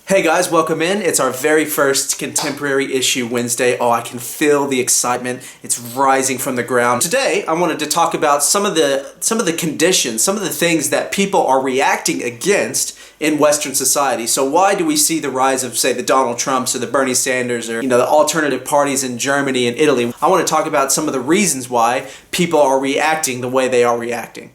Hey guys, welcome in. It's our very first Contemporary Issue Wednesday. Oh, I can feel the excitement. It's rising from the ground. Today, I wanted to talk about some of the conditions, some of the things that people are reacting against in Western society. So why do we see the rise of, say, the Donald Trumps or the Bernie Sanders or, the alternative parties in Germany and Italy? I want to talk about some of the reasons why people are reacting the way they are reacting.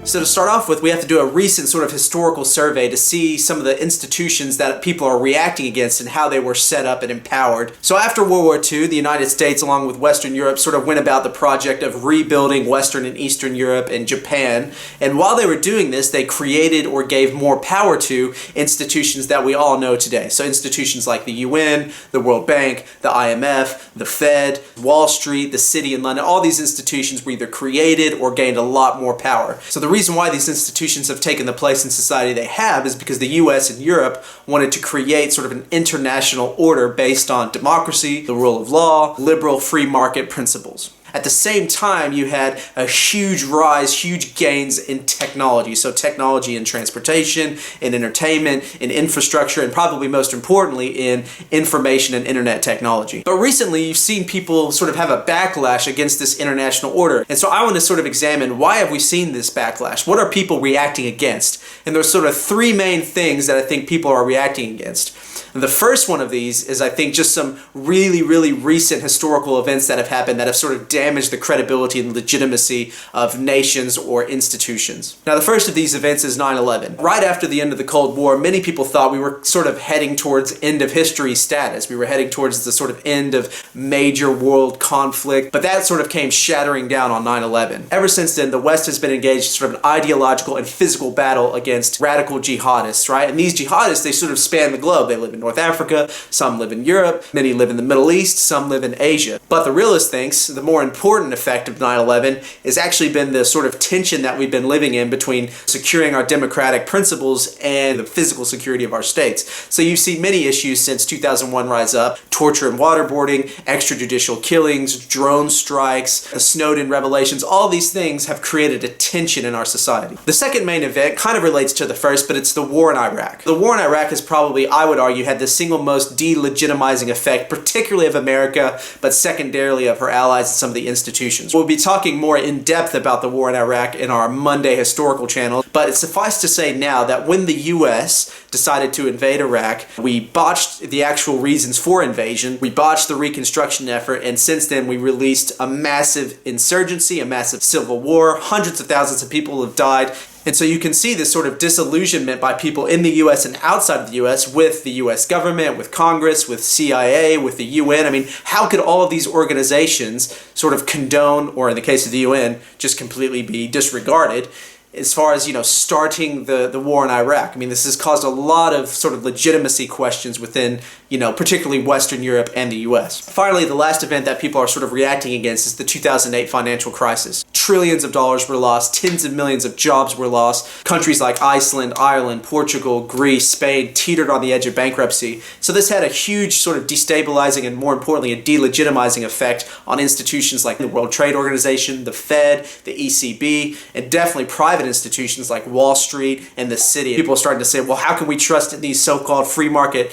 So to start off with, we have to do a recent sort of historical survey to see some of the institutions that people are reacting against and how they were set up and empowered. So after World War II, the United States, along with Western Europe, sort of went about the project of rebuilding Western and Eastern Europe and Japan. And while they were doing this, they created or gave more power to institutions that we all know today. So institutions like the UN, the World Bank, the IMF, the Fed, Wall Street, the City in London, all these institutions were either created or gained a lot more power. So the reason why these institutions have taken the place in society they have is because the US and Europe wanted to create sort of an international order based on democracy, the rule of law, liberal free market principles. At the same time, you had a huge rise, huge gains in technology. So technology in transportation, in entertainment, in infrastructure, and probably most importantly in information and internet technology. But recently, you've seen people sort of have a backlash against this international order. And so I want to sort of examine, why have we seen this backlash? What are people reacting against? And there's sort of three main things that I think people are reacting against. And the first one of these is, I think, just some really recent historical events that have happened that have sort of damaged the credibility and legitimacy of nations or institutions. Now, the first of these events is 9/11. Right after the end of the Cold War, many people thought we were sort of heading towards end of history status. We were heading towards the sort of end of major world conflict, but that sort of came shattering down on 9/11. Ever since then, the West has been engaged in sort of an ideological and physical battle against radical jihadists, right? And these jihadists, they sort of span the globe. They live in North Africa, some live in Europe, many live in the Middle East, some live in Asia. But the realist thinks the more important effect of 9/11 has actually been the sort of tension that we've been living in between securing our democratic principles and the physical security of our states. So you've seen many issues since 2001 rise up: torture and waterboarding, extrajudicial killings, drone strikes, the Snowden revelations. All these things have created a tension in our society. The second main event kind of relates to the first, but it's the war in Iraq. The war in Iraq has probably, I would argue, had the single most delegitimizing effect, particularly of America, but secondarily of her allies and some of the institutions. We'll be talking more in depth about the war in Iraq in our Monday historical channel, but it's suffice to say now that when the US decided to invade Iraq, we botched the actual reasons for invasion, we botched the reconstruction effort, and since then we released a massive insurgency, a massive civil war. Hundreds of thousands of people have died. And so you can see this sort of disillusionment by people in the US and outside of the US with the US government, with Congress, with CIA, with the UN. I mean, how could all of these organizations sort of condone, or in the case of the UN, just completely be disregarded as far as, starting the war in Iraq? I mean, this has caused a lot of sort of legitimacy questions within, particularly Western Europe and the US. Finally, the last event that people are sort of reacting against is the 2008 financial crisis. Trillions of dollars were lost, tens of millions of jobs were lost. Countries like Iceland, Ireland, Portugal, Greece, Spain teetered on the edge of bankruptcy. So this had a huge sort of destabilizing and, more importantly, a delegitimizing effect on institutions like the World Trade Organization, the Fed, the ECB, and definitely private institutions like Wall Street and the City. People are starting to say, well, how can we trust in these so-called free market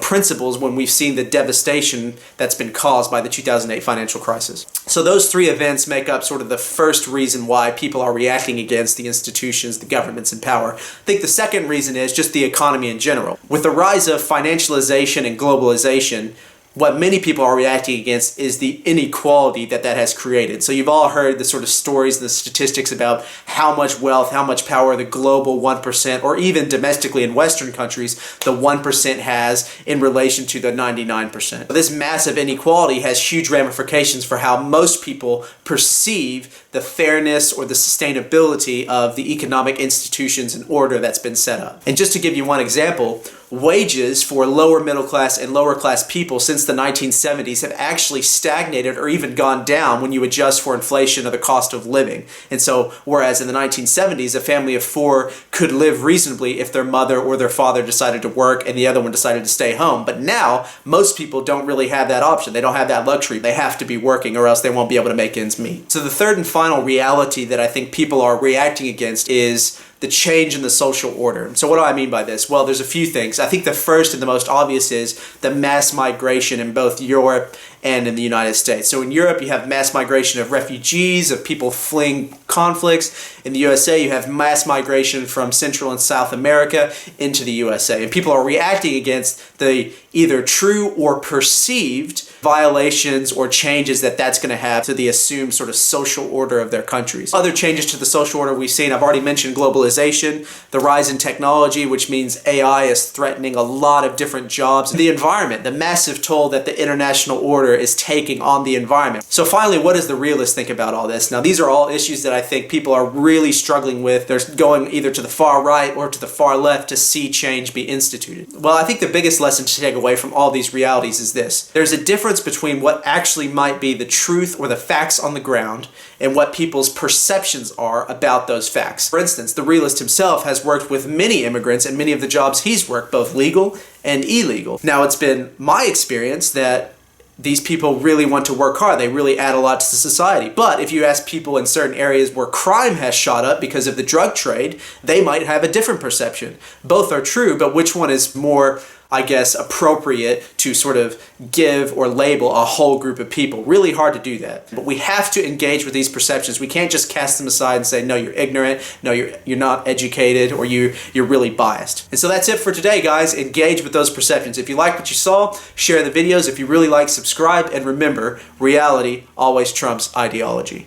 principles when we've seen the devastation that's been caused by the 2008 financial crisis? So those three events make up sort of the first reason why people are reacting against the institutions, the governments in power. I think the second reason is just the economy in general. With the rise of financialization and globalization, what many people are reacting against is the inequality that has created. So you've all heard the sort of stories and the statistics about how much wealth, how much power the global 1%, or even domestically in Western countries, the 1% has in relation to the 99%. This massive inequality has huge ramifications for how most people perceive the fairness or the sustainability of the economic institutions and order that's been set up. And just to give you one example, wages for lower middle class and lower class people since the 1970s have actually stagnated or even gone down when you adjust for inflation or the cost of living. And so, whereas in the 1970s, a family of four could live reasonably if their mother or their father decided to work and the other one decided to stay home. But now, most people don't really have that option. They don't have that luxury. They have to be working or else they won't be able to make ends meet. So the third and final reality that I think people are reacting against is the change in the social order. So what do I mean by this? Well, there's a few things. I think the first and the most obvious is the mass migration in both Europe and in the United States. So in Europe, you have mass migration of refugees, of people fleeing conflicts. In the USA, you have mass migration from Central and South America into the USA. And people are reacting against the either true or perceived violations or changes that that's going to have to the assumed sort of social order of their countries. Other changes to the social order we've seen, I've already mentioned globalization, the rise in technology, which means AI is threatening a lot of different jobs, the environment, the massive toll that the international order is taking on the environment. So finally, what does the realist think about all this? Now, these are all issues that I think people are really struggling with. They're going either to the far right or to the far left to see change be instituted. Well, I think the biggest lesson to take away from all these realities is this. There's a difference between what actually might be the truth or the facts on the ground and what people's perceptions are about those facts. For instance, the realist himself has worked with many immigrants, and many of the jobs he's worked, both legal and illegal. Now, it's been my experience that these people really want to work hard. They really add a lot to society. But if you ask people in certain areas where crime has shot up because of the drug trade, they might have a different perception. Both are true, but which one is more, I guess, appropriate to sort of give or label a whole group of people? Really hard to do that. But we have to engage with these perceptions. We can't just cast them aside and say, no, you're ignorant, no, you're not educated, or you're really biased. And so that's it for today, guys. Engage with those perceptions. If you like what you saw, share the videos. If you really like, subscribe. And remember, reality always trumps ideology.